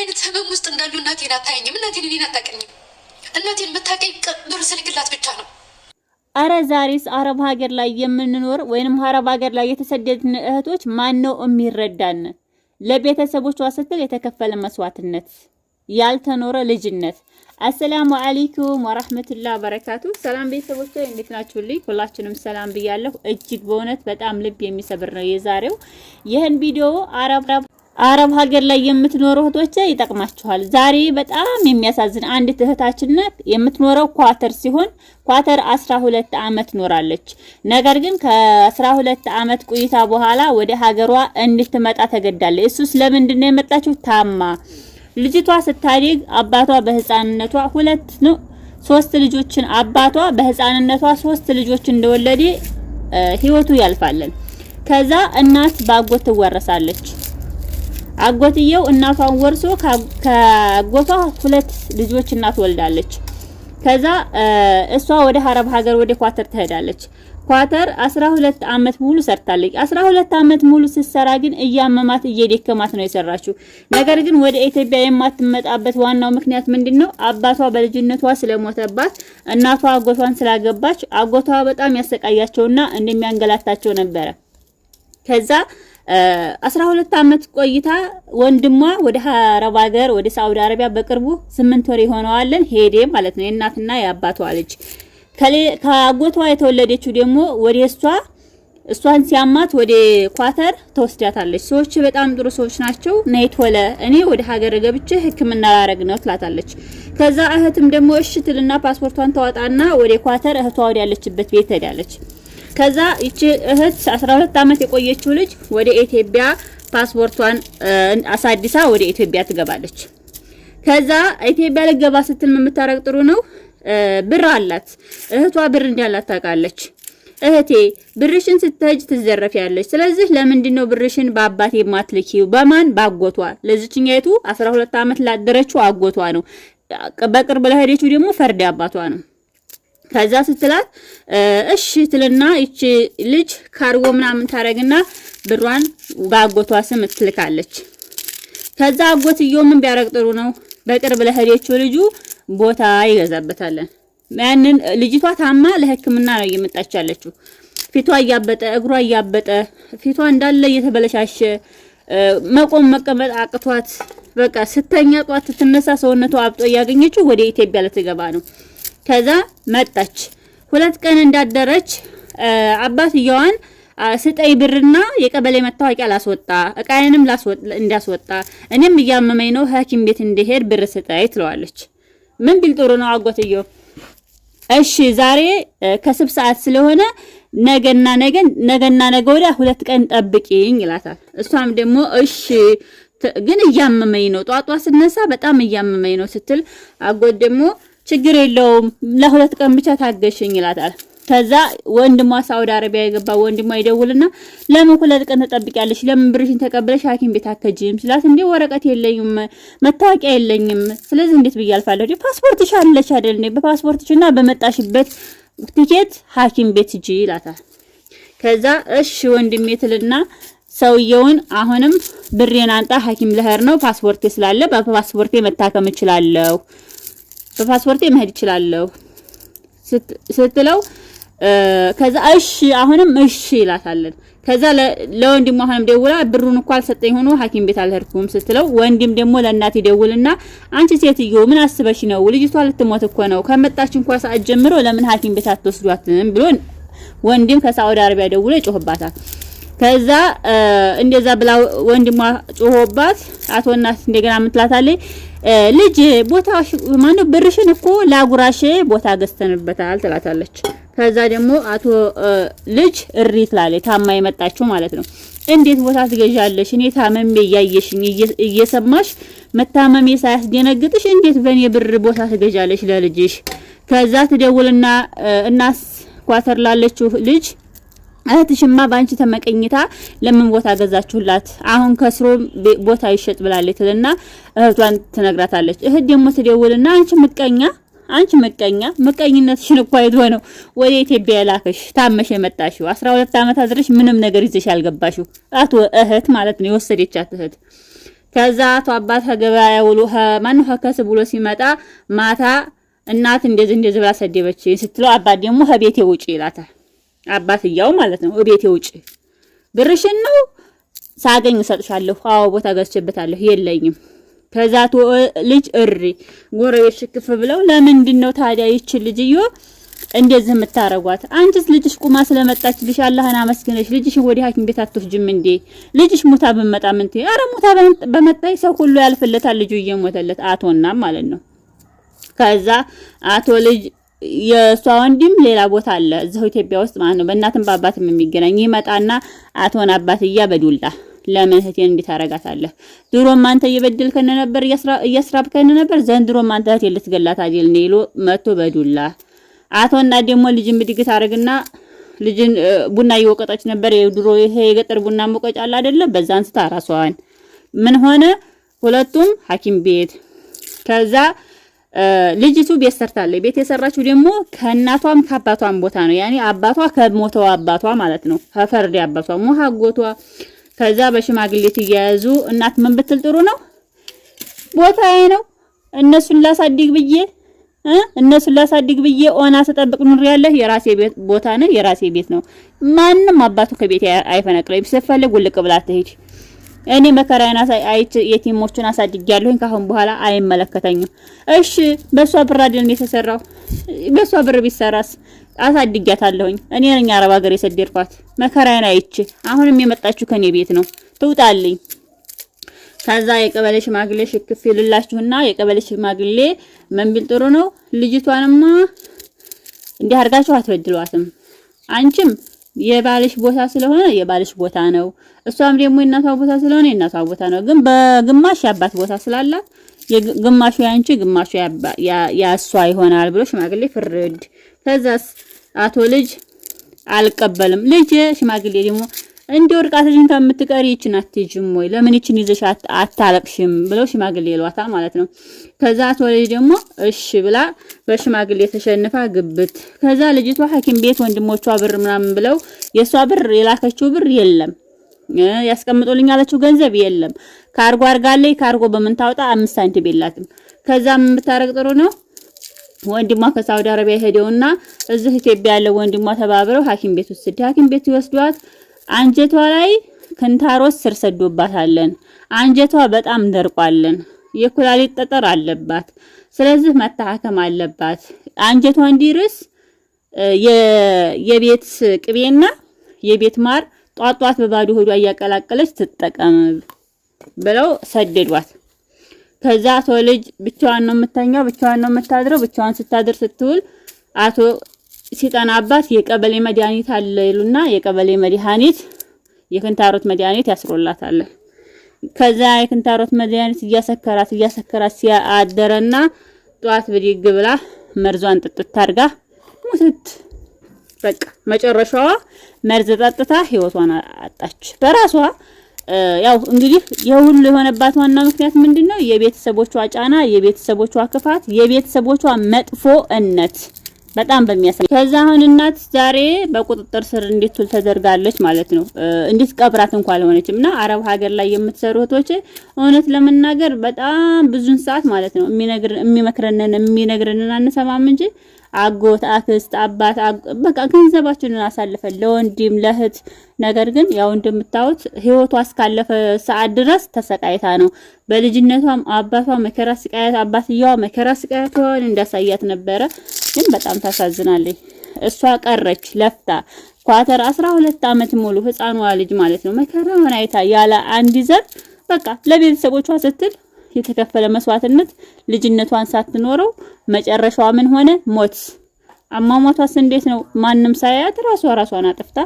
አይነት ህመም ውስጥ እንዳሉ እናቴን አታየኝም። እናቴን እኔን አታውቅኝም። እናቴን የምታውቀኝ ብር ስልክላት ብቻ ነው። አረ ዛሬስ አረብ ሀገር ላይ የምንኖር ወይንም አረብ ሀገር ላይ የተሰደድን እህቶች ማን ነው የሚረዳን? ለቤተሰቦቿ ስትል የተከፈለ መስዋዕትነት፣ ያልተኖረ ልጅነት። አሰላሙ አለይኩም ወራህመቱላሂ ወበረካቱ። ሰላም ቤተሰቦች እንዴት ናችሁልኝ? ሁላችንም ሰላም ብያለሁ። እጅግ በእውነት በጣም ልብ የሚሰብር ነው የዛሬው። ይህን ቪዲዮ አረብ ሀገር ላይ የምትኖሩ እህቶች ይጠቅማችኋል። ዛሬ በጣም የሚያሳዝን አንድ እህታችን የምትኖረው ኳተር ሲሆን ኳተር 12 አመት ኖራለች። ነገር ግን ከ12 አመት ቆይታ በኋላ ወደ ሀገሯ እንድትመጣ ተገዳለች። እሱስ ለምንድን ነው የመጣችው? ታማ ልጅቷ ስታድግ አባቷ በህፃንነቷ ሶስት ልጆችን አባቷ በህፃንነቷ 3 ልጆች እንደወለደ ህይወቱ ያልፋለን። ከዛ እናት ባጎት ትወረሳለች። አጎትየው እናቷን ወርሶ ከአጎቷ 2 ልጆች እናት ወልዳለች። ከዛ እሷ ወደ አረብ ሀገር ወደ ኳተር ትሄዳለች። ኳተር 12 አመት ሙሉ ሰርታለች። 12 አመት ሙሉ ስትሰራ ግን እያመማት እየደከማት ነው የሰራችው። ነገር ግን ወደ ኢትዮጵያ የማትመጣበት ዋናው ምክንያት ምንድነው? አባቷ በልጅነቷ ስለሞተባት እናቷ አጎቷን ስላገባች አጎቷ በጣም ያሰቃያቸውና እንደሚያንገላታቸው ነበረ። ከዛ 12 አመት ቆይታ ወንድሟ ወደ አረብ ሀገር ወደ ሳውዲ አረቢያ በቅርቡ 8 ወር ይሆነዋል ሄደ ማለት ነው። የእናትና የአባቷ ልጅ ከአጎቷ የተወለደችው ደግሞ ወደ እሷን ሲያማት ወደ ኳተር ተወስዳታለች። ሰዎች በጣም ጥሩ ሰዎች ናቸው። ነይ ቶሎ እኔ ወደ ሀገር ገብቼ ሕክምና ላረግ ነው ትላታለች። ከዛ እህትም ደግሞ እሺ ትልና ፓስፖርቷን ታወጣና ወደ ኳተር እህቷ ወደ ያለችበት ቤት ትሄዳለች። ከዛ እቺ እህት 12 አመት የቆየችው ልጅ ወደ ኢትዮጵያ ፓስፖርቷን አሳድሳ ወደ ኢትዮጵያ ትገባለች። ከዛ ኢትዮጵያ ልገባ ስትል የምታረግ ጥሩ ነው ብር አላት። እህቷ ብር እንዳላት ታውቃለች። እህቴ ብርሽን ስትሄጂ ትዘረፊያለሽ። ስለዚህ ለምንድነው ብርሽን በአባቴ የማትልኪው? በማን? ባጎቷ። ለዚህኛይቱ 12 አመት ላደረችው አጎቷ ነው። በቅርብ ለሄደችው ደግሞ ፈርድ አባቷ ነው። ከዛ ስትላት እሺ ትልና እቺ ልጅ ካርጎ ምናምን ታረግና ብሯን ባጎቷ ስም ትልካለች። ከዛ አጎትየው ምን ቢያረግ ጥሩ ነው? በቅርብ ለሄደችው ልጁ ቦታ ይገዛበታል። ያንን ልጅቷ ታማ ለህክምና ነው እየመጣች ያለችው። ፊቷ እያበጠ እግሯ እያበጠ ፊቷ እንዳለ እየተበለሻሸ መቆም መቀመጥ አቅቷት በቃ ስተኛ ጧት ስትነሳ ሰውነቷ አብጦ እያገኘችው ወደ ኢትዮጵያ ልትገባ ነው። ከዛ መጣች። 2 ቀን እንዳደረች አባትየዋን ስጠይ ብርና የቀበሌ መታወቂያ ላስወጣ እቃዬንም እንዳስወጣ እኔም እያመመኝ ነው ሐኪም ቤት እንድሄድ ብር ስጠይ ትለዋለች። ምን ቢል ጥሩ ነው አጎትየው? እሺ ዛሬ ከስብ ሰዓት ስለሆነ ነገና ነገ ወዲያ 2 ቀን ጠብቂኝ ይላታል። እሷም ደግሞ እሺ ግን እያመመኝ ነው ጧጧ ስነሳ በጣም እያመመኝ ነው ስትል አጎት ደግሞ ችግር የለውም ለ2 ቀን ብቻ ታገሽኝ ይላታል። ከዛ ወንድሟ ሳውዲ አረቢያ የገባ ወንድሟ ይደውልና ለምን 2 ቀን ተጠብቂያለሽ? ለምን ብርሽን ተቀበለሽ ሐኪም ቤት አከጂም ስላት እንዴ ወረቀት የለኝም መታወቂያ የለኝም። ስለዚህ እንዴት ብያልፋለሁ? ፓስፖርትሽ አለሽ አይደል? በፓስፖርትሽና በመጣሽበት ቲኬት ሐኪም ቤት ሂጂ ይላታል። ከዛ እሺ ወንድሜ ትልና ሰውየውን አሁንም ብሬን አንጣ ሐኪም ልሄድ ነው ፓስፖርቴ ስላለ በፓስፖርቴ መታከም እችላለሁ በፓስፖርቴ መሄድ እችላለሁ ስትለው ከዛ እሺ አሁንም እሺ ይላታል። ከዛ ለወንድሙ አሁንም ደውላ ብሩን እንኳን አልሰጠኝ ሆኖ ሐኪም ቤት አልሄድኩም ስትለው ወንድም ደግሞ ለእናት ይደውልና አንቺ ሴትዮ ምን አስበሽ ነው? ልጅቷ ልትሞት እኮ ነው። ከመጣች እንኳን ሰዓት ጀምሮ ለምን ሐኪም ቤት አትወስዷትም ብሎ ወንድም ከሳውዲ አረቢያ ደውሎ ይጮህባታል። ከዛ እንደዛ ብላ ወንድሟ ጮሆባት አቶ እናት እንደገና ምትላታለች ልጅ ቦታ ማነው ብርሽን እኮ ላጉራሽ ቦታ ገዝተንበታል ትላታለች። ከዛ ደግሞ አቶ ልጅ እሪ ትላለች። ታማ የመጣችው ማለት ነው። እንዴት ቦታ ትገዣለሽ? እኔ ታመሜ እያየሽኝ እየሰማሽ መታመሜ ሳያስደነግጥሽ እንዴት በእኔ ብር ቦታ ትገዣለሽ ለልጅሽ? ከዛ ትደውልና እናስ ኳተር ላለችው ልጅ እህትሽማ ባንቺ ተመቀኝታ ለምን ቦታ ገዛችሁላት? አሁን ከስሮ ቦታ ይሸጥ ብላለች እና እህቷን ትነግራታለች። እህት ደግሞ ትደውልና አንቺ ምቀኝነትሽን እኮ አይቶ ነው ወደ ኢትዮጵያ ላከሽ ታመሽ የመጣሽው 12 አመት አድረሽ ምንም ነገር ይዘሽ ያልገባሽው አቶ እህት ማለት ነው የወሰደቻት እህት። ከዛ አቶ አባት ከገበያ ውሎ ማነው ከከስብ ብሎ ሲመጣ ማታ እናት እንደዚህ ብላ ሰደበች ስትለው አባት ደግሞ ከቤቴ ውጪ ይላታል። አባትየው ማለት ነው። ቤቴ ውጪ ብርሽን ነው ሳገኝ እሰጥሻለሁ። አዎ ቦታ ገዝቼበታለሁ። የለኝም። ከዛ ልጅ እሪ ጎረቤት ሽክፍ ብለው ለምንድን ነው ታዲያ ይች ልጅዮ እንደዚህ የምታረጓት? አንቺስ ልጅሽ ቁማ ስለመጣችልሽ አላህን አመስግነሽ ልጅሽ ወደ ሐኪም ቤት አትወስጂም እንዴ? ልጅሽ ሙታ በመጣ ምን ትይ? ኧረ ሙታ በመጣይ ሰው ሁሉ ያልፍለታል። ልጁ እየሞተለት አቶና ማለት ነው። ከዛ አቶ ልጅ የሷ ወንድም ሌላ ቦታ አለ እዛው ኢትዮጵያ ውስጥ ማለት ነው። በእናትም በአባትም የሚገናኝ ይመጣና አቶን አባትያ በዱላ ለምን እህቴን እንዴት አረጋታለህ? ድሮም አንተ እየበደልከን ነበር እያስራብከን ነበር። ዘንድሮም አንተ እህቴን ልትገላት አይደል ነው ይሎ መጥቶ በዱላ አቶና ደግሞ ልጅን ብድግት አረግና ልጅን ቡና እየወቀጠች ነበር። የድሮ ይሄ የገጠር ቡና ሞቀጫ አለ አይደለ? በዛ አንስታ ራሷን ምን ሆነ? ሁለቱም ሐኪም ቤት። ከዛ ልጅቱ ቤት ሰርታለች። ቤት የሰራችው ደግሞ ከእናቷም ከአባቷም ቦታ ነው። ያኔ አባቷ ከሞተው አባቷ ማለት ነው። ከፈርዴ አባቷ ሞሃጎቷ። ከዛ በሽማግሌ ትያያዙ። እናት ምን ብትል ጥሩ ነው? ቦታዬ ነው እነሱን ላሳድግ ብዬ ኦና ስጠብቅ ኑር ያለህ የራሴ ቤት ቦታ ነው፣ የራሴ ቤት ነው። ማንም አባቱ ከቤት አይፈነቅለኝ። ሲፈልግ ውልቅ ብላ ትሄድ። እኔ መከራዬን አይቼ የቲሞቹን አሳድጊያለሁኝ። ካሁን በኋላ አይመለከተኝም። እሺ በሷ ብር አይደል የተሰራው? በሷ ብር ቢሰራስ አሳድጊያታለሁኝ። እኔ ነኝ አረብ ሀገር የሰደድኳት መከራዬን አይቼ። አሁንም የመጣችሁ ከኔ ቤት ነው፣ ትውጣልኝ። ከዛ የቀበሌ ሽማግሌ ሽክፍ ይልላችሁና የቀበሌ ሽማግሌ ምን ቢል ጥሩ ነው? ልጅቷንማ እንዲህ አድርጋችሁ አትበድሏትም። አንቺም የባልሽ ቦታ ስለሆነ የባልሽ ቦታ ነው፣ እሷም ደግሞ የእናቷ ቦታ ስለሆነ የእናቷ ቦታ ነው። ግን በግማሽ ያባት ቦታ ስላላት ግማሹ ያንቺ ግማሹ ያሷ ይሆናል ብሎ ሽማግሌ ፍርድ። ከዛስ አቶ ልጅ አልቀበልም። ልጅ ሽማግሌ ደግሞ እንደ ወርቃትሽን ከምትቀሪ ይችን አትይጅም ወይ? ለምን ይችን ይዘሽ አታለቅሽም? ብለው ሽማግሌ ይሏታ ማለት ነው። ከዛ አቶ ልጅ ደግሞ እሺ ብላ በሽማግሌ ተሸንፋ ግብት። ከዛ ልጅቷ ሐኪም ቤት ወንድሞቿ ብር ምናምን ብለው የሷ ብር የላከችው ብር የለም፣ ያስቀምጡልኝ ያለችው ገንዘብ የለም። ካርጎ አርጋለይ ካርጎ በመንታውጣ 5 ሳንቲም የላትም። ከዛ ምን ብታረግ ጥሩ ነው? ወንድሟ ከሳውዲ አረቢያ ሄደውና እዚህ ኢትዮጵያ ያለው ወንድሟ ተባብረው ሐኪም ቤት ወስድ ሐኪም ቤት ይወስዷት። አንጀቷ ላይ ክንታሮስ ስር ሰዶባታለን። አንጀቷ በጣም ደርቋለን። የኩላሊት ጠጠር አለባት። ስለዚህ መታከም አለባት። አንጀቷ እንዲርስ የቤት ቅቤና የቤት ማር ጧጧት በባዶ ሆዷ እያቀላቀለች ትጠቀም ብለው ሰደዷት። ከዛ አቶ ልጅ ብቻዋን ነው የምተኛው፣ ብቻዋን ነው የምታድረው። ብቻዋን ስታድር ስትውል አቶ ሲጠናባት የቀበሌ መድኃኒት አለ ይሉና የቀበሌ መድኃኒት የክንታሮት መድኃኒት ያስሮላታል። ከዛ የክንታሮት መድኃኒት እያሰከራት ሲያደረና ጧት ብድግ ብላ መርዟን ጥጥት አድርጋ ሙትት። በቃ መጨረሻዋ መርዝ ጠጥታ ህይወቷን አጣች በራሷ። ያው እንግዲህ የሁሉ የሆነባት ዋና ምክንያት ምንድነው? የቤተሰቦቿ ጫና፣ የቤተሰቦቿ ክፋት፣ የቤተሰቦቿ መጥፎነት በጣም በሚያሳይ። ከዛ አሁን እናት ዛሬ በቁጥጥር ስር እንድትውል ተደርጋለች ማለት ነው። እንድትቀብራት እንኳን አልሆነችም። እና አረብ ሀገር ላይ የምትሰሩ እህቶች እውነት ለመናገር በጣም ብዙን ሰዓት ማለት ነው የሚነግረንን አንሰማም እንጂ አጎት፣ አክስት፣ አባት በቃ ገንዘባችንን አሳልፈን ለወንድም ለእህት። ነገር ግን ያው እንደምታዩት ህይወቷ እስካለፈ ሰዓት ድረስ ተሰቃይታ ነው። በልጅነቷም አባቷ መከራ ስቃያት፣ አባትየዋ መከራ ስቃያቷን እንዳሳያት ነበረ። ግን በጣም ታሳዝናለች። እሷ ቀረች ለፍታ ኳተር 12 አመት ሙሉ ህፃኗ ልጅ ማለት ነው መከራውን አይታ ያለ አንድ ዘር በቃ ለቤተሰቦቿ ስትል የተከፈለ መስዋዕትነት ልጅነቷን ሳትኖረው መጨረሻዋ ምን ሆነ? ሞት። አሟሟቷስ እንዴት ነው? ማንም ሳያት ራሷን አጥፍታ